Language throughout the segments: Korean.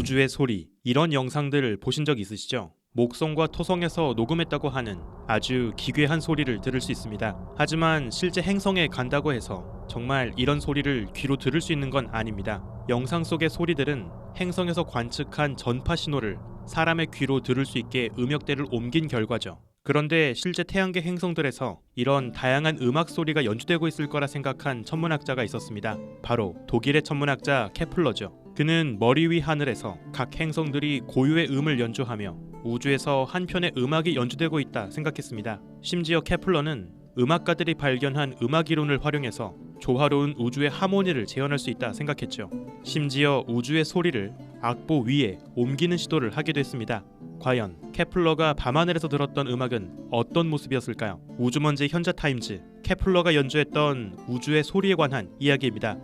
우주의 소리, 이런 영상들 보신 적 있으시죠? 목성과 토성에서 녹음했다고 하는 아주 기괴한 소리를 들을 수 있습니다. 하지만 실제 행성에 간다고 해서 정말 이런 소리를 귀로 들을 수 있는 건 아닙니다. 영상 속의 소리들은 행성에서 관측한 전파 신호를 사람의 귀로 들을 수 있게 음역대를 옮긴 결과죠. 그런데 실제 태양계 행성들에서 이런 다양한 음악 소리가 연주되고 있을 거라 생각한 천문학자가 있었습니다. 바로 독일의 천문학자 케플러죠. 그는 머리 위 하늘에서 각 행성들이 고유의 음을 연주하며 우주에서 한편의 음악이 연주되고 있다 생각했습니다. 심지어 케플러는 음악가들이 발견한 음악 이론을 활용해서 조화로운 우주의 하모니를 재현할 수 있다 생각했죠. 심지어 우주의 소리를 악보 위에 옮기는 시도를 하기도 했습니다. 과연 케플러가 밤하늘에서 들었던 음악은 어떤 모습이었을까요? 우주먼지 현자타임즈, 케플러가 연주했던 우주의 소리에 관한 이야기입니다.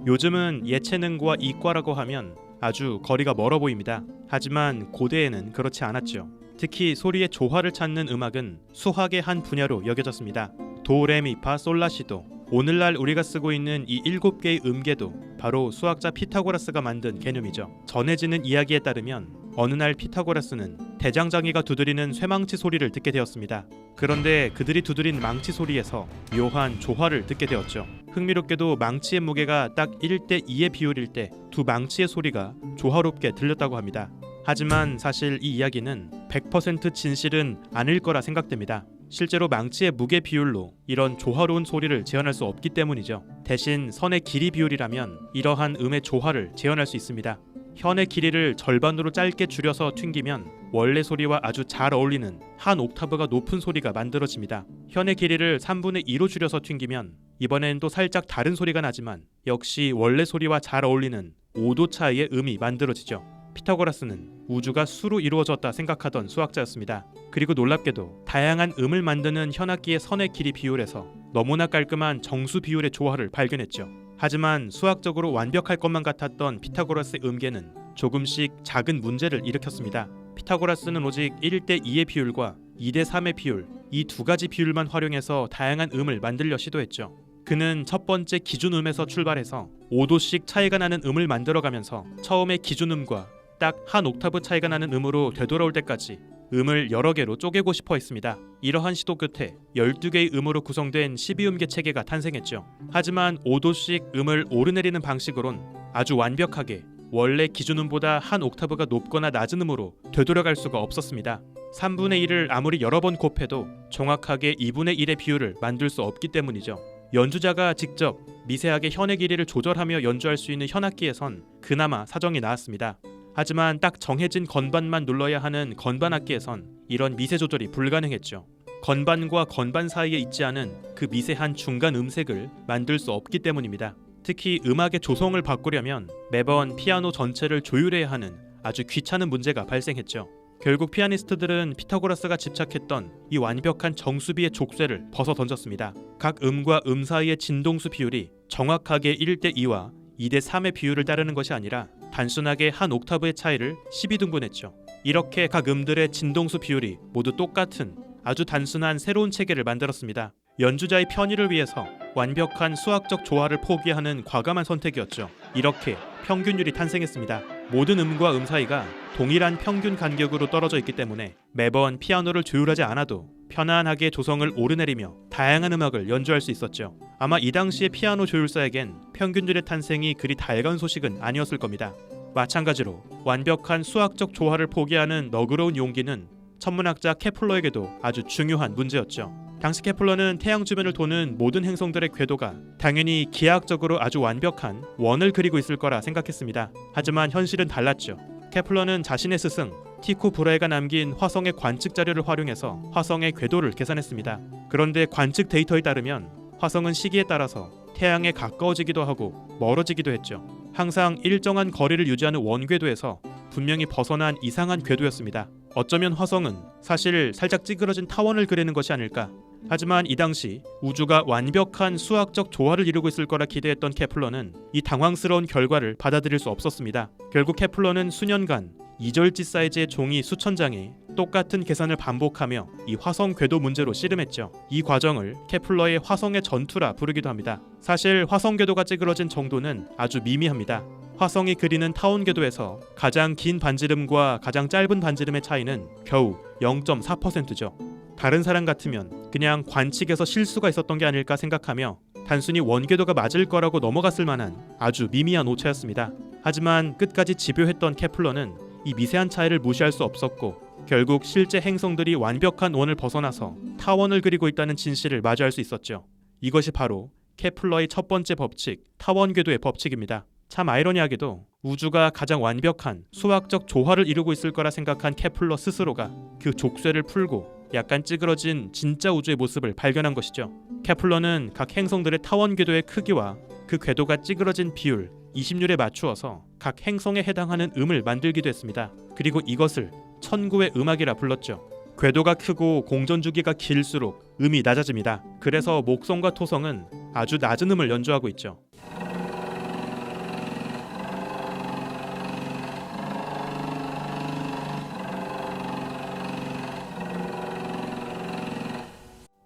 요즘은 예체능과 이과라고 하면 아주 거리가 멀어 보입니다. 하지만 고대에는 그렇지 않았죠. 특히 소리의 조화를 찾는 음악은 수학의 한 분야로 여겨졌습니다. 도, 레, 미, 파, 솔, 라, 시도. 오늘날 우리가 쓰고 있는 이 7개의 음계도 바로 수학자 피타고라스가 만든 개념이죠. 전해지는 이야기에 따르면 어느 날 피타고라스는 대장장이가 두드리는 쇠망치 소리를 듣게 되었습니다. 그런데 그들이 두드린 망치 소리에서 묘한 조화를 듣게 되었죠. 흥미롭게도 망치의 무게가 딱 1대2의 비율일 때 두 망치의 소리가 조화롭게 들렸다고 합니다. 하지만 사실 이 이야기는 100% 진실은 아닐 거라 생각됩니다. 실제로 망치의 무게 비율로 이런 조화로운 소리를 재현할 수 없기 때문이죠. 대신 선의 길이 비율이라면 이러한 음의 조화를 재현할 수 있습니다. 현의 길이를 절반으로 짧게 줄여서 튕기면 원래 소리와 아주 잘 어울리는 한 옥타브가 높은 소리가 만들어집니다. 현의 길이를 3분의 2로 줄여서 튕기면 이번엔 또 살짝 다른 소리가 나지만 역시 원래 소리와 잘 어울리는 5도 차이의 음이 만들어지죠. 피타고라스는 우주가 수로 이루어졌다 생각하던 수학자였습니다. 그리고 놀랍게도 다양한 음을 만드는 현악기의 선의 길이 비율에서 너무나 깔끔한 정수 비율의 조화를 발견했죠. 하지만 수학적으로 완벽할 것만 같았던 피타고라스의 음계는 조금씩 작은 문제를 일으켰습니다. 피타고라스는 오직 1대2의 비율과 2대3의 비율, 이 두 가지 비율만 활용해서 다양한 음을 만들려 시도했죠. 그는 첫 번째 기준음에서 출발해서 5도씩 차이가 나는 음을 만들어가면서 처음의 기준음과 딱 한 옥타브 차이가 나는 음으로 되돌아올 때까지 음을 여러 개로 쪼개고 싶어 했습니다. 이러한 시도 끝에 12개의 음으로 구성된 12음계 체계가 탄생했죠. 하지만 5도씩 음을 오르내리는 방식으론 아주 완벽하게 원래 기준음보다 한 옥타브가 높거나 낮은 음으로 되돌아갈 수가 없었습니다. 3분의 1을 아무리 여러 번 곱해도 정확하게 2분의 1의 비율을 만들 수 없기 때문이죠. 연주자가 직접 미세하게 현의 길이를 조절하며 연주할 수 있는 현악기에선 그나마 사정이 나았습니다. 하지만 딱 정해진 건반만 눌러야 하는 건반악기에선 이런 미세 조절이 불가능했죠. 건반과 건반 사이에 있지 않은 그 미세한 중간 음색을 만들 수 없기 때문입니다. 특히 음악의 조성을 바꾸려면 매번 피아노 전체를 조율해야 하는 아주 귀찮은 문제가 발생했죠. 결국 피아니스트들은 피타고라스가 집착했던 이 완벽한 정수비의 족쇄를 벗어 던졌습니다. 각 음과 음 사이의 진동수 비율이 정확하게 1대2와 2대3의 비율을 따르는 것이 아니라 단순하게 한 옥타브의 차이를 12등분했죠. 이렇게 각 음들의 진동수 비율이 모두 똑같은 아주 단순한 새로운 체계를 만들었습니다. 연주자의 편의를 위해서 완벽한 수학적 조화를 포기하는 과감한 선택이었죠. 이렇게 평균율이 탄생했습니다. 모든 음과 음 사이가 동일한 평균 간격으로 떨어져 있기 때문에 매번 피아노를 조율하지 않아도 편안하게 조성을 오르내리며 다양한 음악을 연주할 수 있었죠. 아마 이 당시의 피아노 조율사에겐 평균율의 탄생이 그리 달가운 소식은 아니었을 겁니다. 마찬가지로 완벽한 수학적 조화를 포기하는 너그러운 용기는 천문학자 케플러에게도 아주 중요한 문제였죠. 당시 케플러는 태양 주변을 도는 모든 행성들의 궤도가 당연히 기하학적으로 아주 완벽한 원을 그리고 있을 거라 생각했습니다. 하지만 현실은 달랐죠. 케플러는 자신의 스승 티코 브라헤가 남긴 화성의 관측 자료를 활용해서 화성의 궤도를 계산했습니다. 그런데 관측 데이터에 따르면 화성은 시기에 따라서 태양에 가까워지기도 하고 멀어지기도 했죠. 항상 일정한 거리를 유지하는 원궤도에서 분명히 벗어난 이상한 궤도였습니다. 어쩌면 화성은 사실 살짝 찌그러진 타원을 그리는 것이 아닐까. 하지만 이 당시 우주가 완벽한 수학적 조화를 이루고 있을 거라 기대했던 케플러는 이 당황스러운 결과를 받아들일 수 없었습니다. 결국 케플러는 수년간 2절지 사이즈의 종이 수천 장에 똑같은 계산을 반복하며 이 화성 궤도 문제로 씨름했죠. 이 과정을 케플러의 화성의 전투라 부르기도 합니다. 사실 화성 궤도가 찌그러진 정도는 아주 미미합니다. 화성이 그리는 타원 궤도에서 가장 긴 반지름과 가장 짧은 반지름의 차이는 겨우 0.4%죠. 다른 사람 같으면 그냥 관측에서 실수가 있었던 게 아닐까 생각하며 단순히 원궤도가 맞을 거라고 넘어갔을 만한 아주 미미한 오차였습니다. 하지만 끝까지 집요했던 케플러는 이 미세한 차이를 무시할 수 없었고 결국 실제 행성들이 완벽한 원을 벗어나서 타원을 그리고 있다는 진실을 마주할 수 있었죠. 이것이 바로 케플러의 첫 번째 법칙, 타원 궤도의 법칙입니다. 참 아이러니하게도 우주가 가장 완벽한 수학적 조화를 이루고 있을 거라 생각한 케플러 스스로가 그 족쇄를 풀고 약간 찌그러진 진짜 우주의 모습을 발견한 것이죠. 케플러는 각 행성들의 타원 궤도의 크기와 그 궤도가 찌그러진 비율 20률에 맞추어서 각 행성에 해당하는 음을 만들기도 했습니다. 그리고 이것을 천구의 음악이라 불렀죠. 궤도가 크고 공전주기가 길수록 음이 낮아집니다. 그래서 목성과 토성은 아주 낮은 음을 연주하고 있죠.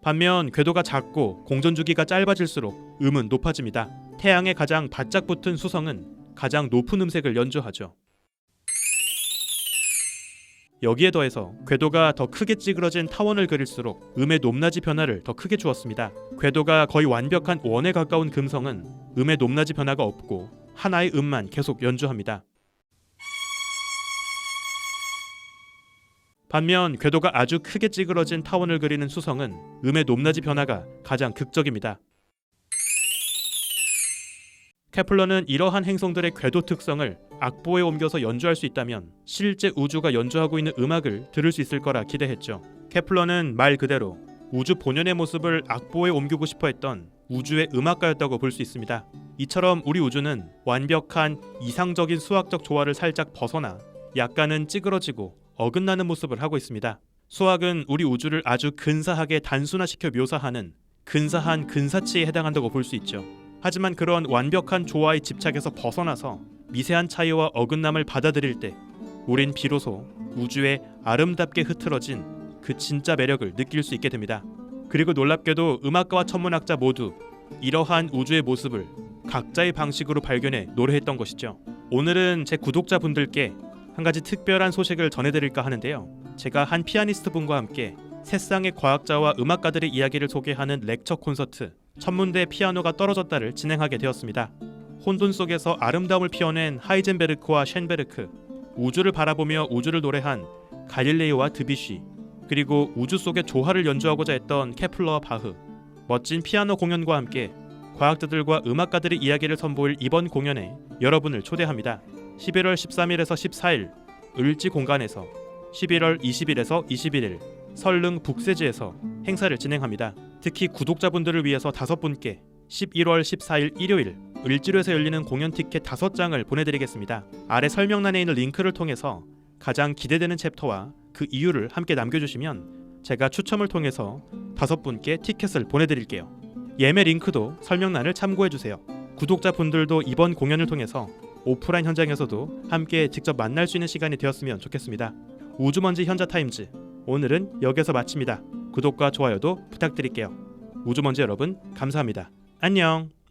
반면 궤도가 작고 공전주기가 짧아질수록 음은 높아집니다. 태양에 가장 바짝 붙은 수성은 가장 높은 음색을 연주하죠. 여기에 더해서 궤도가 더 크게 찌그러진 타원을 그릴수록 음의 높낮이 변화를 더 크게 주었습니다. 궤도가 거의 완벽한 원에 가까운 금성은 음의 높낮이 변화가 없고 하나의 음만 계속 연주합니다. 반면 궤도가 아주 크게 찌그러진 타원을 그리는 수성은 음의 높낮이 변화가 가장 극적입니다. 케플러는 이러한 행성들의 궤도 특성을 악보에 옮겨서 연주할 수 있다면 실제 우주가 연주하고 있는 음악을 들을 수 있을 거라 기대했죠. 케플러는 말 그대로 우주 본연의 모습을 악보에 옮기고 싶어 했던 우주의 음악가였다고 볼 수 있습니다. 이처럼 우리 우주는 완벽한 이상적인 수학적 조화를 살짝 벗어나 약간은 찌그러지고 어긋나는 모습을 하고 있습니다. 수학은 우리 우주를 아주 근사하게 단순화시켜 묘사하는 근사한 근사치에 해당한다고 볼 수 있죠. 하지만 그런 완벽한 조화의 집착에서 벗어나서 미세한 차이와 어긋남을 받아들일 때 우린 비로소 우주의 아름답게 흐트러진 그 진짜 매력을 느낄 수 있게 됩니다. 그리고 놀랍게도 음악가와 천문학자 모두 이러한 우주의 모습을 각자의 방식으로 발견해 노래했던 것이죠. 오늘은 제 구독자분들께 한 가지 특별한 소식을 전해드릴까 하는데요. 제가 한 피아니스트 분과 함께 세상의 과학자와 음악가들의 이야기를 소개하는 렉처 콘서트 천문대 피아노가 떨어졌다를 진행하게 되었습니다. 혼돈 속에서 아름다움을 피워낸 하이젠베르크와 쉔베르크, 우주를 바라보며 우주를 노래한 갈릴레이와 드뷔시, 그리고 우주 속의 조화를 연주하고자 했던 케플러와 바흐, 멋진 피아노 공연과 함께 과학자들과 음악가들의 이야기를 선보일 이번 공연에 여러분을 초대합니다. 11월 13일에서 14일 을지 공간에서 11월 20일에서 21일 설릉 북세지에서 행사를 진행합니다. 특히 구독자분들을 위해서 5분께 11월 14일 일요일 을지로에서 열리는 공연 티켓 5장을 보내드리겠습니다. 아래 설명란에 있는 링크를 통해서 가장 기대되는 챕터와 그 이유를 함께 남겨주시면 제가 추첨을 통해서 5분께 티켓을 보내드릴게요. 예매 링크도 설명란을 참고해주세요. 구독자분들도 이번 공연을 통해서 오프라인 현장에서도 함께 직접 만날 수 있는 시간이 되었으면 좋겠습니다. 우주먼지 현자타임즈, 오늘은 여기서 마칩니다. 구독과 좋아요도 부탁드릴게요. 우주먼지 여러분, 감사합니다. 안녕.